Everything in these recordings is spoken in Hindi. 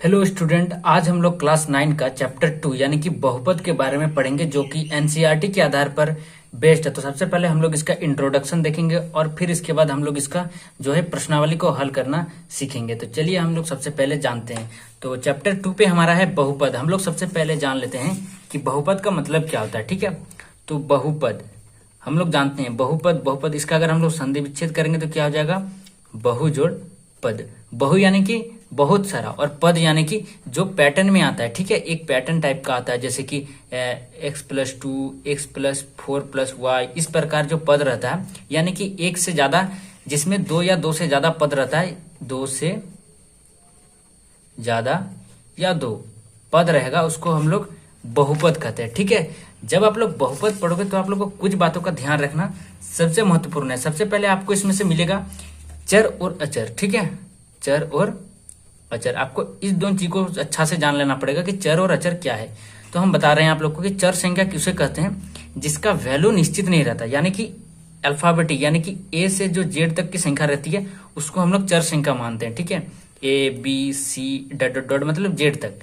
हेलो स्टूडेंट, आज हम लोग क्लास 9 का चैप्टर 2 यानी कि बहुपद के बारे में पढ़ेंगे जो कि एनसीईआरटी के आधार पर बेस्ड है। तो सबसे पहले हम लोग इसका इंट्रोडक्शन देखेंगे और फिर इसके बाद हम लोग इसका जो है प्रश्नावली को हल करना सीखेंगे। तो चलिए हम लोग सबसे पहले जानते हैं। तो चैप्टर 2 पे हमारा है बहुपद। हम लोग सबसे पहले जान लेते हैं कि बहुपद का मतलब क्या होता है। ठीक है, तो बहुपद हम लोग जानते हैं। बहुपद इसका अगर हम लोग संधि विच्छेद करेंगे तो क्या हो जाएगा, बहु जोड़ पद। बहु यानी कि बहुत सारा और पद यानी कि जो पैटर्न में आता है। ठीक है, एक पैटर्न टाइप का आता है जैसे कि x+2 x+4+y इस प्रकार जो पद रहता है यानी कि एक से ज्यादा, जिसमें दो या दो से ज्यादा पद रहता है, दो से ज्यादा या दो पद रहेगा, उसको हम लोग बहुपद कहते हैं। ठीक है, जब आप लोग बहुपद पढ़ोगे तो आप लोग को कुछ बातों का ध्यान रखना सबसे महत्वपूर्ण है। सबसे पहले आपको इसमें से मिलेगा चर और अचर। ठीक है, चर और अचर, आपको इस दोनों चीज को अच्छा से जान लेना पड़ेगा कि चर और अचर क्या है। तो हम बता रहे हैं आप लोग को कि चर संख्या किसे कहते हैं, जिसका वैल्यू निश्चित नहीं रहता, यानी कि अल्फाबेटिक यानी कि ए से जो जेड तक की संख्या रहती है उसको हम लोग चर संख्या मानते हैं। ठीक है, A B C मतलब जेड तक।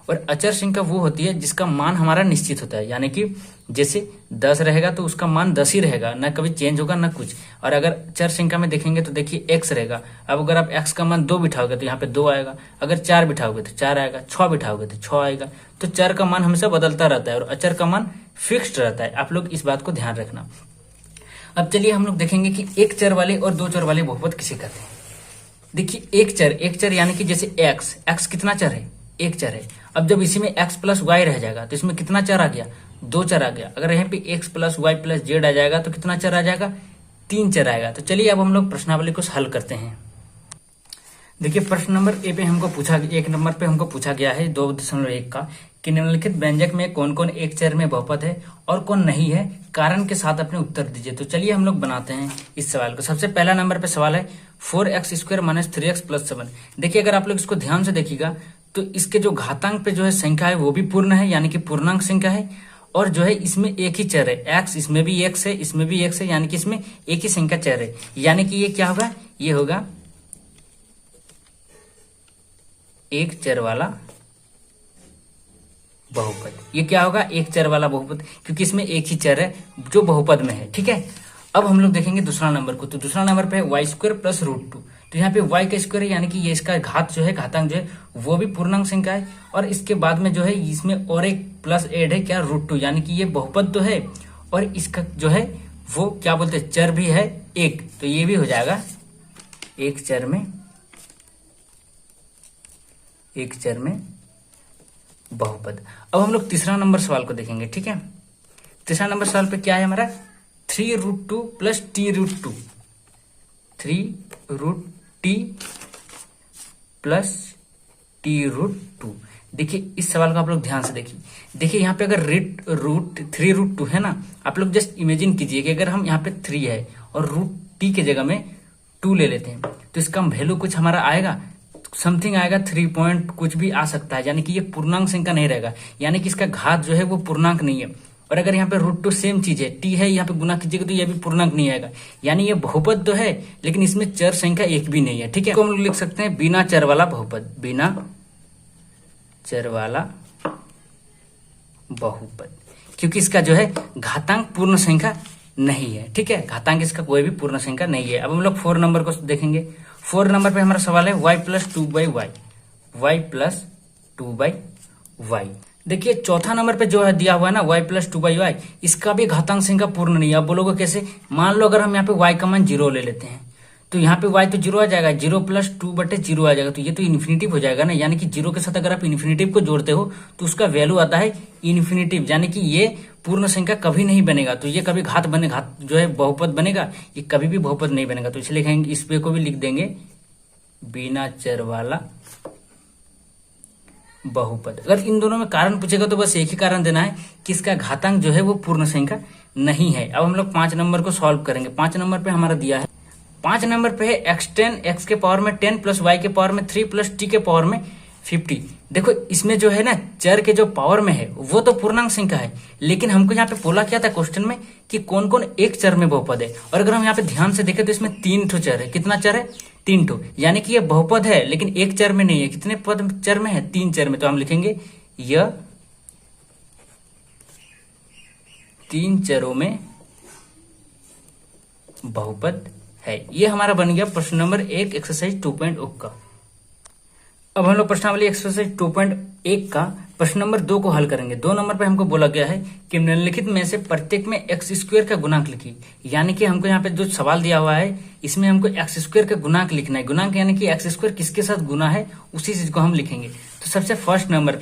और अचर संख्या वो होती है जिसका मान हमारा निश्चित होता है, यानी कि जैसे 10 रहेगा तो उसका मान 10 ही रहेगा, ना कभी चेंज होगा ना कुछ। और अगर चर संख्या में देखेंगे तो देखिए x रहेगा। अब अगर आप x का मान 2 बिठाओगे तो यहाँ पे 2 आएगा, अगर 4 बिठाओगे तो 4 आएगा, 6 बिठाओगे तो 6 आएगा। तो चर का मान हमेशा बदलता रहता है और अचर का मान फिक्स्ड रहता है। आप लोग इस बात को ध्यान रखना। अब चलिए हम लोग देखेंगे कि एक चर वाले और दो चर वाले बहुपद किसे कहते हैं। देखिए एक चर यानी कि जैसे x कितना चर है, एक चर है। अब जब इसी में x+y रह जाएगा तो इसमें कितना चर आ गया, 2 चर आ गया। अगर यहाँ पे x+y+z आ जाएगा तो कितना चर आ जाएगा, 3 चर आएगा। तो चलिए अब हम लोग प्रश्नावली को हल करते हैं। देखिए प्रश्न नंबर एक नंबर पे हमको पूछा गया है 2.1 का कि निम्नलिखित व्यंजक में कौन कौन एक चर में बहुपद है और कौन नहीं है, कारण के साथ अपने उत्तर दीजिए। तो चलिए हम लोग बनाते हैं इस सवाल को। सबसे पहला नंबर पे सवाल है 4x² - 3x+7। देखिए अगर आप लोग इसको ध्यान से देखिएगा तो इसके जो घातांक पे जो है संख्या है वो भी पूर्ण है, यानी कि पूर्णांक संख्या है। और जो है इसमें एक ही चर है x, इसमें भी x है, इसमें भी x है, यानी कि इसमें एक ही संख्या चर है। यानी कि ये क्या होगा, ये होगा एक चर वाला बहुपद। ये क्या होगा, एक चर वाला बहुपद, क्योंकि इसमें एक ही चर है जो बहुपद में है। ठीक है, अब हम लोग देखेंगे दूसरा नंबर को। तो दूसरा नंबर पे है y² + √2। तो यहाँ पे y का स्क्वायर है, यानी कि ये इसका घात जो है, घातांक जो है वो भी पूर्णांक संख्या है। और इसके बाद में जो है इसमें और एक प्लस एड है क्या, √2, यानी कि ये बहुपद तो है और इसका जो है वो क्या बोलते हैं, चर भी है एक। तो ये भी हो जाएगा एक चर में बहुपद। अब हम लोग तीसरा नंबर सवाल को देखेंगे। ठीक है, तीसरा नंबर सवाल पे क्या है हमारा, 3√2 + t√2, 3√t + t√2। देखिए इस सवाल को आप लोग ध्यान से देखिए यहाँ पे अगर 3√2 है ना, आप लोग जस्ट इमेजिन कीजिए कि अगर हम यहाँ पे 3 है और √t के जगह में 2 ले लेते हैं तो इसका वैल्यू कुछ हमारा आएगा, समथिंग आएगा, 3 पॉइंट कुछ भी आ सकता है, यानी कि ये पूर्णांक संख्या नहीं रहेगा, यानी कि इसका घात जो है वो पूर्णांक नहीं है। और अगर यहाँ पे √2 सेम चीज है, t है, यहाँ पे गुना कीजिएगा तो ये भी पूर्णांक नहीं आएगा, यानी ये बहुपद तो है लेकिन इसमें चर संख्या एक भी नहीं है। ठीक है, तो हम लोग लिख सकते हैं बिना चर वाला बहुपद, बिना चर वाला बहुपद, क्योंकि इसका जो है घातांक पूर्ण संख्या नहीं है। ठीक है, घातांक इसका कोई भी पूर्ण संख्या नहीं है। अब हम लोग 4 नंबर को देखेंगे। 4 नंबर पे हमारा सवाल है y+2/y, y+2/y। देखिए चौथा नंबर पे जो है दिया हुआ है ना y+2/y, इसका भी घातांक संख्या पूर्ण नहीं है। आप बोलोगे कैसे, मान लो अगर हम यहाँ पे y का मान 0 ले लेते हैं तो यहाँ पे y तो 0 आ जाएगा, 0 + 2/0 आ जाएगा, तो ये तो इन्फिनिटिव हो जाएगा ना, यानी कि 0 के साथ अगर आप इन्फिनिटिव को जोड़ते हो तो उसका वैल्यू आता है इन्फिनिटिव, यानी कि ये पूर्ण संख्या कभी नहीं बनेगा। तो ये कभी घात जो है बहुपद बनेगा, ये कभी भी बहुपद नहीं बनेगा। तो इसलिए लिखेंगे, इस पे को भी लिख देंगे बिना चर वाला बहुपद। अगर इन दोनों में कारण पूछेगा तो बस एक ही कारण देना है कि इसका घातांक जो है वो पूर्ण संख्या नहीं है। अब हम लोग 5 नंबर को सॉल्व करेंगे। 5 नंबर पे हमारा दिया है, 5 नंबर पे है x10 x के पावर में 10 + y के पावर में 3 + t के पावर में 50। देखो इसमें जो है ना चर के जो पावर में है वो तो पूर्णांक संख्या है, लेकिन हमको यहाँ पे बोला क्या था क्वेश्चन में कि कौन कौन एक चर में बहुपद है। और अगर हम यहाँ पे ध्यान से देखें तो इसमें 3 ठो चर है। कितना चर है? 3 ठो, यानी कि ये बहुपद है लेकिन एक चर में नहीं है। कितने पद चर में है? 3 चर में। तो हम लिखेंगे यह 3 चरों में बहुपद है। ये हमारा बन गया प्रश्न नंबर 1 एक्सरसाइज 2.1 का। अब हम लोग प्रश्नावली एक्सरसाइज 2.1 का प्रश्न नंबर 2 को हल करेंगे। 2 नंबर पे हमको बोला गया है कि निम्नलिखित में से प्रत्येक में एक्स स्क्वायर का गुणांक लिखिए। यानी कि हमको यहाँ पे जो सवाल दिया हुआ है इसमें हमको एक्स स्क्वायर का गुणांक लिखना है। गुणांक यानी कि एक्स स्क्वायर किसके साथ गुना है उसी चीज को हम लिखेंगे। तो सबसे फर्स्ट नंबर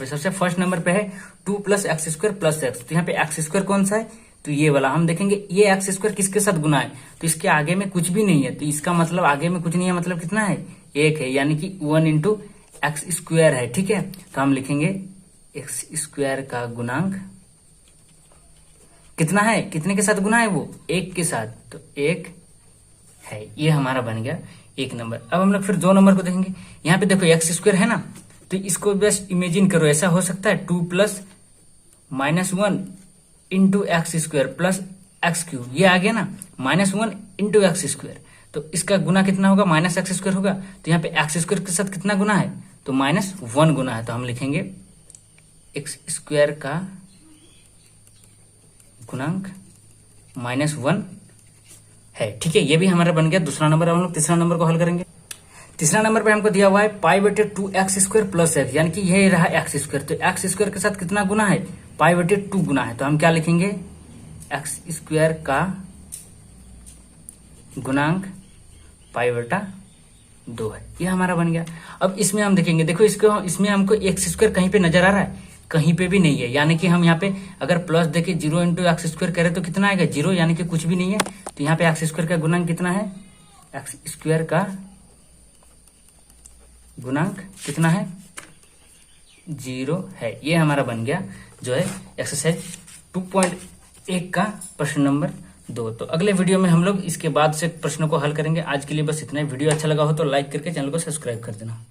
पे है 2 + एक्स स्क्वायर + एक्स। तो यहाँ पे एक्स स्क्वायर कौन सा है? तो ये वाला हम देखेंगे। ये एक्स स्क्वायर किसके साथ गुना है? तो इसके आगे में कुछ भी नहीं है, तो इसका मतलब आगे में कुछ नहीं है, मतलब कितना है? 1 है, यानी कि 1 × एक्स स्क्वायर है। ठीक है, तो हम लिखेंगे एक्स स्क्वायर का गुणांक कितना है? कितने के साथ गुना है वो? 1 के साथ, तो 1 है। ये हमारा बन गया 1 नंबर। अब हम लोग फिर 2 नंबर को देखेंगे। यहाँ पे देखो एक्स स्क्वायर है ना, तो इसको बस इमेजिन करो। ऐसा हो सकता है 2 + -1 × एक्स स्क्वायर + एक्स क्यूब। ये आ गया ना, -1 × एक्स स्क्वायर। तो इसका गुना कितना होगा? -एक्स स्क्वायर होगा। तो यहाँ पे एक्स स्क्वायर के साथ कितना गुना है? तो -1 गुना है। तो हम लिखेंगे एक्स स्क्वायर का गुणांक -1 है। ठीक है, ये भी हमारा बन गया दूसरा नंबर। हम लोग तीसरा नंबर को हल करेंगे। तीसरा नंबर पे हमको दिया हुआ है π/2 एक्स स्क्वायर + एक्स, यानी कि यह रहा एक्स स्क्वायर। तो एक्स स्क्वायर के साथ कितना गुना है? π/2 गुना है। तो हम क्या लिखेंगे? एक्स स्क्वायर का गुणांक π/2 है। ये हमारा बन गया। अब इसमें हम देखेंगे, देखो इसमें हमको एक्स स्क्वायर कहीं पे नजर आ रहा है? कहीं पे भी नहीं है, यानी कि हम यहाँ पे अगर प्लस देखे 0 × एक्स स्क्वायर करें तो कितना आएगा? 0, यानी कि कुछ भी नहीं है। तो यहाँ पे एक्स स्क्वायर का गुणांक कितना है? एक्स स्क्वायर का गुणांक कितना है? 0 है। ये हमारा बन गया जो है एक्सरसाइज 2.1 का प्रश्न नंबर 2। तो अगले वीडियो में हम लोग इसके बाद से प्रश्नों को हल करेंगे। आज के लिए बस इतना ही। वीडियो अच्छा लगा हो तो लाइक करके चैनल को सब्सक्राइब कर देना।